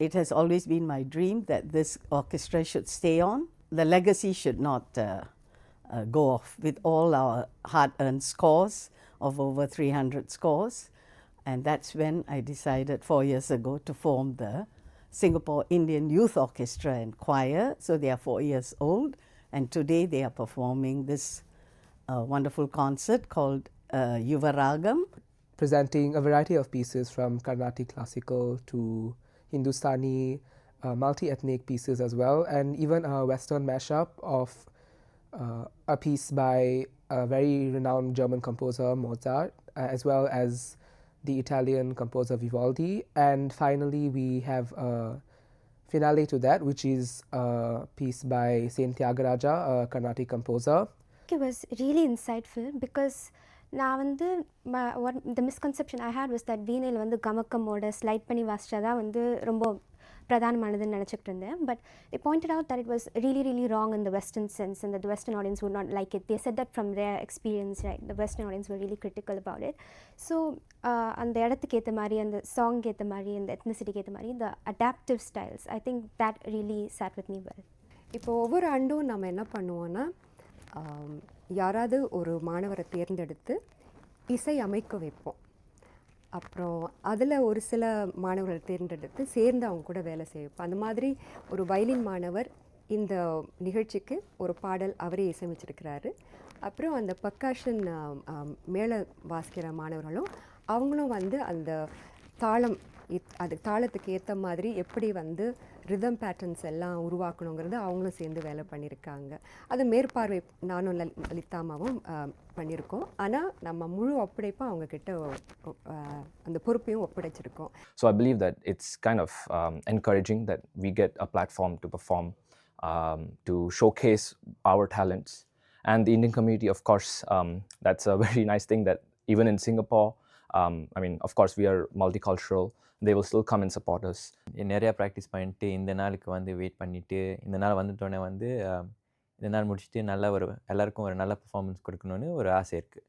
It has always been my dream that this orchestra should stay on. The legacy should not go off with all our hard-earned scores of over 300 scores. And that's when I decided 4 years ago to form the Singapore Indian Youth Orchestra and Choir. So they are 4 years old, and today they are performing this wonderful concert called Yuvaragam. Presenting a variety of pieces from Carnatic classical to Hindustani, multi-ethnic pieces as well, and even a Western mashup of a piece by a very renowned German composer, Mozart, as well as the Italian composer Vivaldi. And finally, we have a finale to that, which is a piece by Saint Tyagaraja, a Carnatic composer. It was really insightful because நான் வந்து the misconception I had was that வீணையில் வந்து கமக்கமோட slide பண்ணி வாசிச்சா தான் வந்து ரொம்ப பிரதானமானதுன்னு நினச்சிக்கிட்டு இருந்தேன். But they pointed out that it was really, really wrong in the Western sense and that the Western audience would not like it. They said that from their experience, right? The Western audience were really critical about it. So அந்த இடத்துக்கு ஏற்ற மாதிரி, அந்த சாங்க்கு ஏற்ற மாதிரி, அந்த எத்னிசிட்டிக்கு ஏற்ற மாதிரி, the adaptive styles, I think that really sat with me well. இப்போ ஒவ்வொரு ஆண்டும் நம்ம என்ன பண்ணுவோன்னா, யாராவது ஒரு மாணவரை தேர்ந்தெடுத்து இசை அமைக்க வைப்போம். அப்புறம் அதில் ஒரு சில மாணவர்களை தேர்ந்தெடுத்து சேர்ந்து அவங்க கூட வேலை செய்வோம். அந்த மாதிரி ஒரு வயலின் மாணவர் இந்த நிகழ்ச்சிக்கு ஒரு பாடல் அவரே இசையமைச்சிருக்கிறாரு. அப்புறம் அந்த பர்கஷன் மேள வாசிக்கிற மாணவர்களும் அவங்களும் வந்து அந்த தாளம் அது தாளத்துக்கு ஏற்ற மாதிரி எப்படி வந்து ரிதம் பேட்டர்ன்ஸ் எல்லாம் உருவாக்கணுங்கிறது அவங்களும் சேர்ந்து வேலை பண்ணியிருக்காங்க. அது மேற்பார்வை நானும் லலிதாமாவும் பண்ணியிருக்கோம். ஆனால் நம்ம முழு ஒப்படைப்பும் அவங்கக்கிட்ட அந்த பொறுப்பையும் ஒப்படைச்சிருக்கோம். So I believe that it's kind of encouraging that we get a platform to perform, to showcase our talents. And the Indian community, of course, that's a very nice thing that even in Singapore, I mean, of course, we are multicultural. They will still come and support us. நிறையா practice பண்ணிட்டு இந்த நாளுக்கு வந்து wait பண்ணிவிட்டு இந்த நாள் வந்துட்டோன்னே வந்து இந்த நாள் முடிச்சுட்டு நல்ல ஒரு எல்லாருக்கும் ஒரு நல்ல பர்ஃபார்மன்ஸ் கொடுக்கணுன்னு ஒரு ஆசை இருக்குது.